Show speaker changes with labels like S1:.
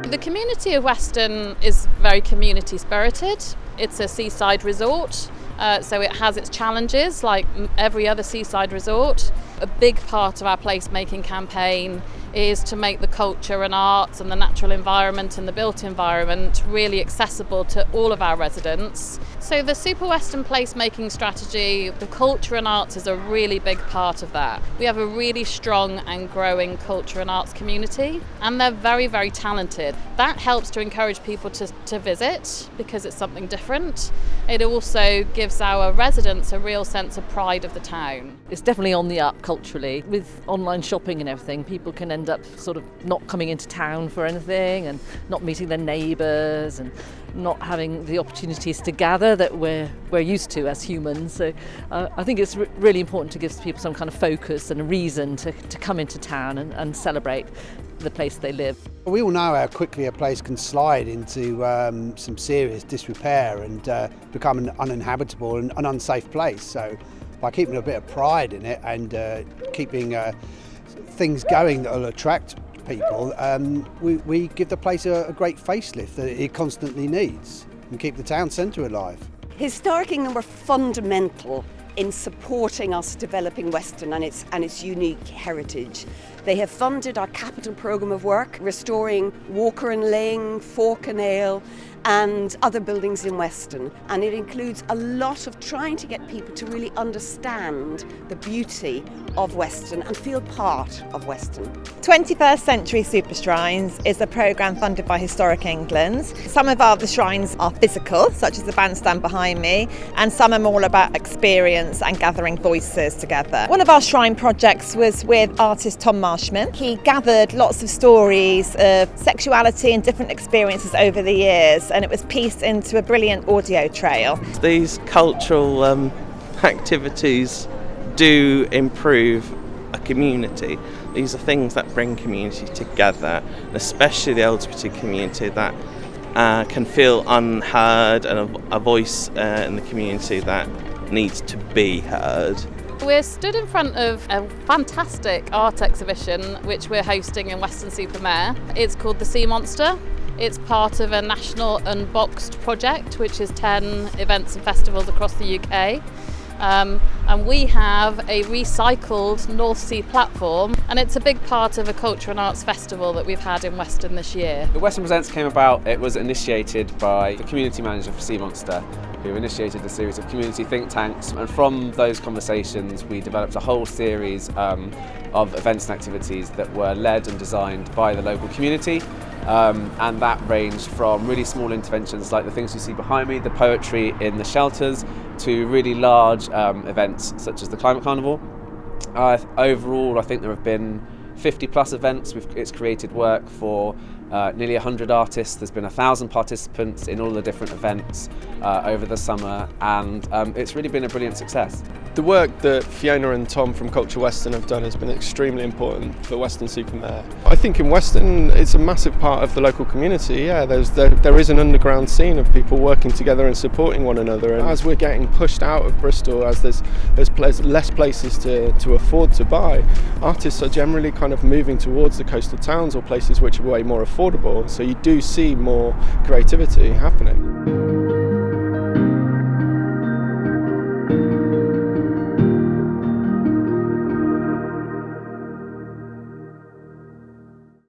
S1: The community of Weston is very community spirited. It's a seaside resort, so it has its challenges like every other seaside resort. A big part of our placemaking campaign is to make the culture and arts and the natural environment and the built environment really accessible to all of our residents. So the Super Weston placemaking strategy, the culture and arts is a really big part of that. We have a really strong and growing culture and arts community, and they're very, very talented. That helps to encourage people to visit because it's something different. It also gives our residents a real sense of pride of the town.
S2: It's definitely on the up culturally. With online shopping and everything, people can end up sort of not coming into town for anything and not meeting their neighbours and not having the opportunities to gather that we're used to as humans. So I think it's really important to give people some kind of focus and a reason to come into town and celebrate the place they live.
S3: We all know how quickly a place can slide into some serious disrepair and become an uninhabitable and an unsafe place. So by keeping a bit of pride in it and keeping things going that will attract people, we give the place a great facelift that it constantly needs and keep the town centre alive.
S4: Historic England were fundamental in supporting us developing Weston and its unique heritage. They have funded our capital programme of work, restoring Walker and Ling, Fork and Ale and other buildings in Weston, and it includes a lot of trying to get people to really understand the beauty of Weston and feel part of Weston.
S5: 21st Century Super Shrines is a programme funded by Historic England. Some of the shrines are physical, such as the bandstand behind me, and some are more about experience and gathering voices together. One of our shrine projects was with artist Tom Marshman. He gathered lots of stories of sexuality and different experiences over the years, and it was pieced into a brilliant audio trail.
S6: These cultural activities do improve a community. These are things that bring community together, especially the LGBT community that can feel unheard and a voice in the community that needs to be heard.
S1: We're stood in front of a fantastic art exhibition which we're hosting in Weston-super-Mare. It's called The Sea Monster. It's part of a national unboxed project, which is 10 events and festivals across the UK. And we have a recycled North Sea platform, and it's a big part of a culture and arts festival that we've had in Weston this year.
S7: The Weston Presents came about, it was initiated by the community manager for Sea Monster, who initiated a series of community think tanks, and from those conversations we developed a whole series of events and activities that were led and designed by the local community. And that ranged from really small interventions like the things you see behind me, the poetry in the shelters, to really large events such as the Climate Carnival. Overall, I think there have been 50 plus events. It's created work for nearly 100 artists. There's been 1,000 participants in all the different events over the summer, and it's really been a brilliant success.
S8: The work that Fiona and Tom from Culture Weston have done has been extremely important for Weston-super-Mare. I think in Weston it's a massive part of the local community. Yeah, there is an underground scene of people working together and supporting one another, and as we're getting pushed out of Bristol, as there's less places to afford to buy, artists are generally kind of moving towards the coastal towns or places which are way more affordable, so you do see more creativity happening.